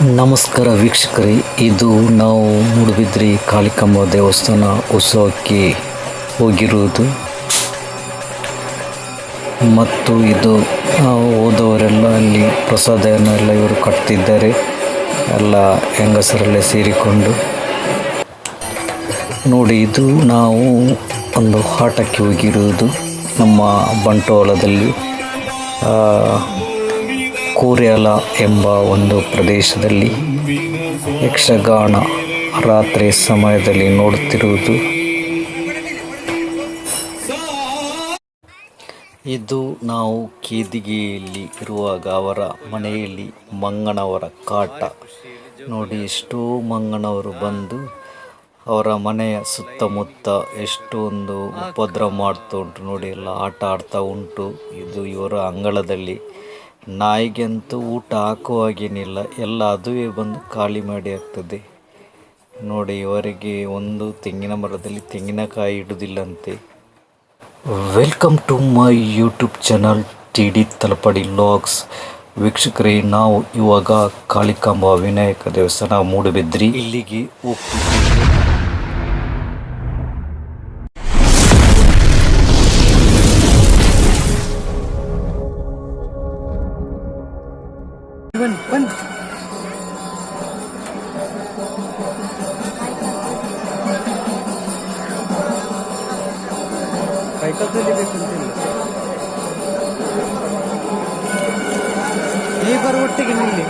ನಮಸ್ಕಾರ ವೀಕ್ಷಕರೇ, ಇದು ನಾವು ಮೂಡುಬಿದ್ರೆ ಕಾಳಿಕಾಂಬ ದೇವಸ್ಥಾನ ಉತ್ಸವಕ್ಕೆ ಹೋಗಿರುವುದು ಮತ್ತು ಇದು ಹೋದವರೆಲ್ಲ ಅಲ್ಲಿ ಪ್ರಸಾದನೆಲ್ಲ ಇವರು ಕಟ್ತಿದ್ದಾರೆ. ಎಲ್ಲ ಹೆಂಗಸರಲ್ಲೇ ಸೇರಿಕೊಂಡು ನೋಡಿ, ಇದು ನಾವು ಒಂದು ಆಟಕ್ಕೆ ಹೋಗಿರುವುದು ನಮ್ಮ ಬಂಟ್ವಾಳದಲ್ಲಿ ಕೋರ್ಯಾಲ ಎಂಬ ಒಂದು ಪ್ರದೇಶದಲ್ಲಿ ಯಕ್ಷಗಾನ ರಾತ್ರಿ ಸಮಯದಲ್ಲಿ ನೋಡುತ್ತಿರುವುದು. ಇದು ನಾವು ಕೇದಿಗೆಯಲ್ಲಿ ಇರುವಾಗ ಅವರ ಮನೆಯಲ್ಲಿ ಮಂಗನವರ ಕಾಟ ನೋಡಿ. ಎಷ್ಟೋ ಮಂಗನವರು ಬಂದು ಅವರ ಮನೆಯ ಸುತ್ತಮುತ್ತ ಎಷ್ಟೊಂದು ಉಪದ್ರ ಮಾಡ್ತಾ ಉಂಟು ನೋಡಿ. ಎಲ್ಲ ಆಟ ಆಡ್ತಾ ಉಂಟು. ಇದು ಇವರ ಅಂಗಳದಲ್ಲಿ. ನಾಯಿಗಂತೂ ಊಟ ಹಾಕುವಾಗೇನಿಲ್ಲ, ಎಲ್ಲ ಅದುವೇ ಬಂದು ಖಾಲಿ ಮಾಡಿ ಆಗ್ತದೆ ನೋಡಿ. ಇವರಿಗೆ ಒಂದು ತೆಂಗಿನ ಮರದಲ್ಲಿ ತೆಂಗಿನಕಾಯಿ ಇಡುವುದಿಲ್ಲಂತೆ. Welcome to my YouTube channel TD Talapady vlogs. ವೀಕ್ಷಕರೇ, ನಾವು ಇವಾಗ ಕಾಳಿಕಾಂಬ ವಿನಾಯಕ ದೇವಸ್ಥಾನ ಮೂಡುಬಿದ್ರಿ ಇಲ್ಲಿಗೆ ಹೋಗ್ತಿದ್ದೀವಿ. ಇಬ್ಬರು ಒಟ್ಟಿಗೆ ನಿಲ್ಲಿ.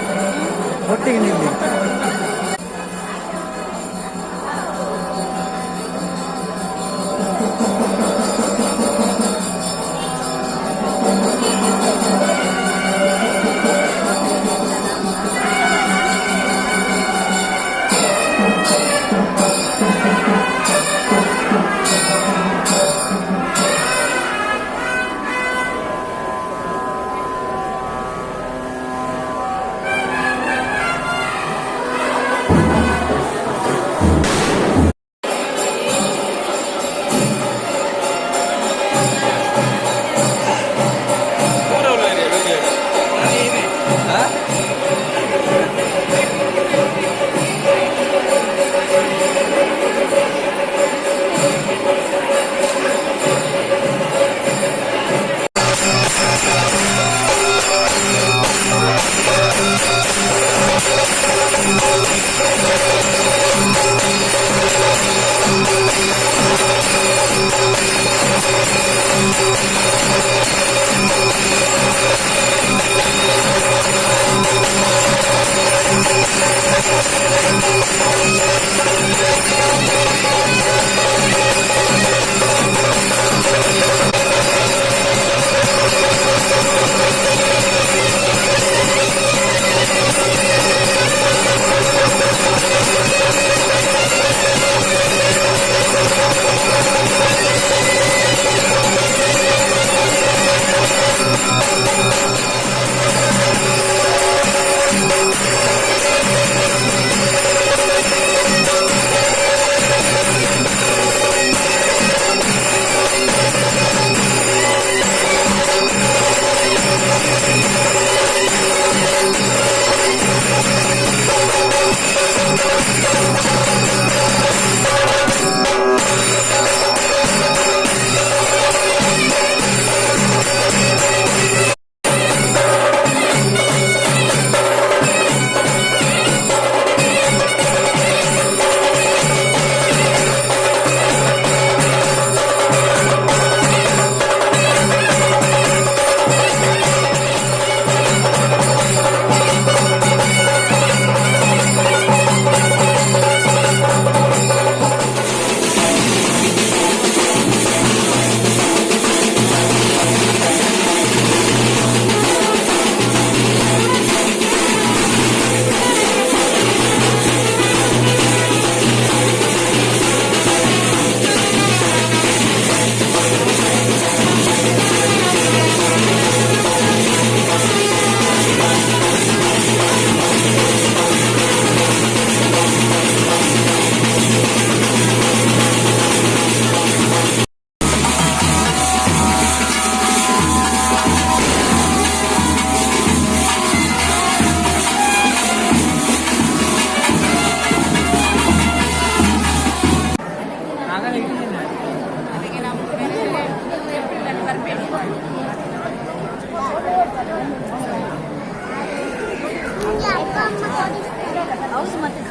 ಹೌದು ಮತ್ತೆ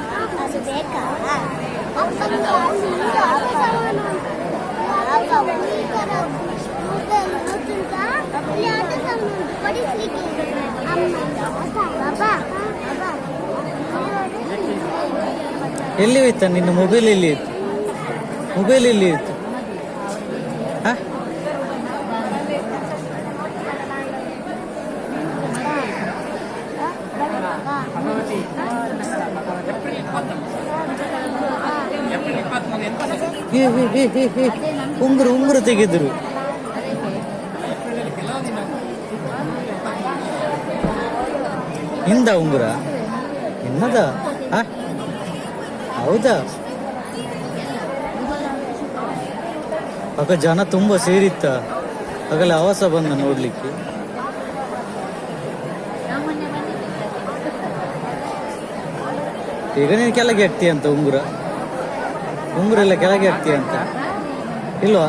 ಅದು ಬೇಕಾ ಎಲ್ಲಿ ಹೋಯ್ತಾ ನಿನ್ನ ಮೊಬೈಲ್ ಎಲ್ಲಿ ಇತ್ತು? ಮೊಬೈಲ್ ಎಲ್ಲಿ ಇತ್ತು? ಹಾ ಉಂಗುರು ಉಂಗುರು ತೆಗೆದ್ರು. ಇಂದ ಉಂಗುರ ಇನ್ನದ ಹೌದಾ? ಆಗ ಜನ ತುಂಬಾ ಸೇರಿತ್ತ ಆಗಲೇ ಆವಾಸ ಬಂದ ನೋಡ್ಲಿಕ್ಕೆ. ಈಗ ನೀನು ಕೆಳಗೆ ಹಾಕ್ತೀಯ ಅಂತ ಉಂಗುರ ಎಲ್ಲ ಕೆಳಗೆ ಹಾಕ್ತೀಯ ಅಂತ ಇಲ್ವಾ?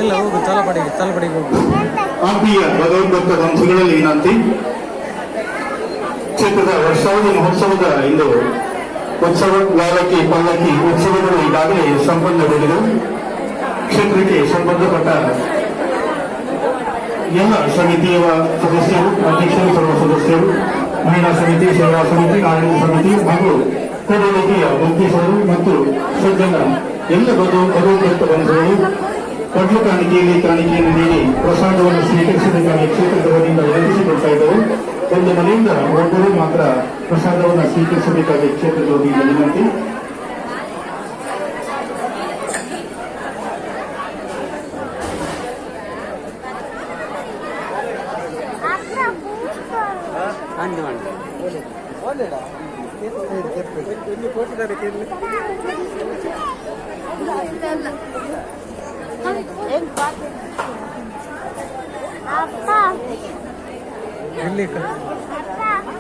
ಇಲ್ಲ ಹೋಗು, ತಲಪಡಿಗೆ ಹೋಗು. ಆತ್ಮೀಯ ಭಗವದ್ಭಕ್ತ ವಂಶಗಳಲ್ಲಿ ವಿನಂತಿ. ಕ್ಷೇತ್ರದ ವರ್ಷಾವಧಿ ಮಹೋತ್ಸವದ ಇಂದು ಉತ್ಸವ ಗಾಲಕಿ ಪಲ್ಲಕ್ಕಿ ಉತ್ಸವಗಳು ಈಗಾಗಲೇ ಸಂಪನ್ನಗೊಂಡಿದೆ. ಕ್ಷೇತ್ರಕ್ಕೆ ಸಂಬಂಧಪಟ್ಟ ಎಲ್ಲ ಸಮಿತಿಯ ಸದಸ್ಯರು, ಅಧ್ಯಕ್ಷರು, ಸರ್ವ ಸದಸ್ಯರು, ಮಹಿಳಾ ಸಮಿತಿ, ಸೇವಾ ಸಮಿತಿ, ಆಡಳಿತ ಸಮಿತಿ ಹಾಗೂ ಕೊಡಲಿಕೆಯ ಮುಖ್ಯಸ್ಥರು ಮತ್ತು ಸಜ್ಜನ ಎಲ್ಲ ಭಗವದ್ಭಕ್ತ ವಂಶಗಳು ಕಡ್ಲು ಕಾಣಿಕೆಯನ್ನು ನೀಡಿ ಪ್ರಸಾದವನ್ನು ಸ್ವೀಕರಿಸಬೇಕಾಗಿ ಕ್ಷೇತ್ರದ ವತಿಯಿಂದ ವಿನಂತಿಸಿಕೊಳ್ತಾ ಇದ್ದವು. ಒಂದು ಮನೆಯಿಂದ ಒಬ್ಬರು ಮಾತ್ರ ಪ್ರಸಾದವನ್ನು ಸ್ವೀಕರಿಸಬೇಕಾಗಿ ಕ್ಷೇತ್ರದ ವತಿಯಿಂದ ವಿನಂತಿ. ಅಪ್ಪ ಎಲ್ಲಿ ಅಪ್ಪ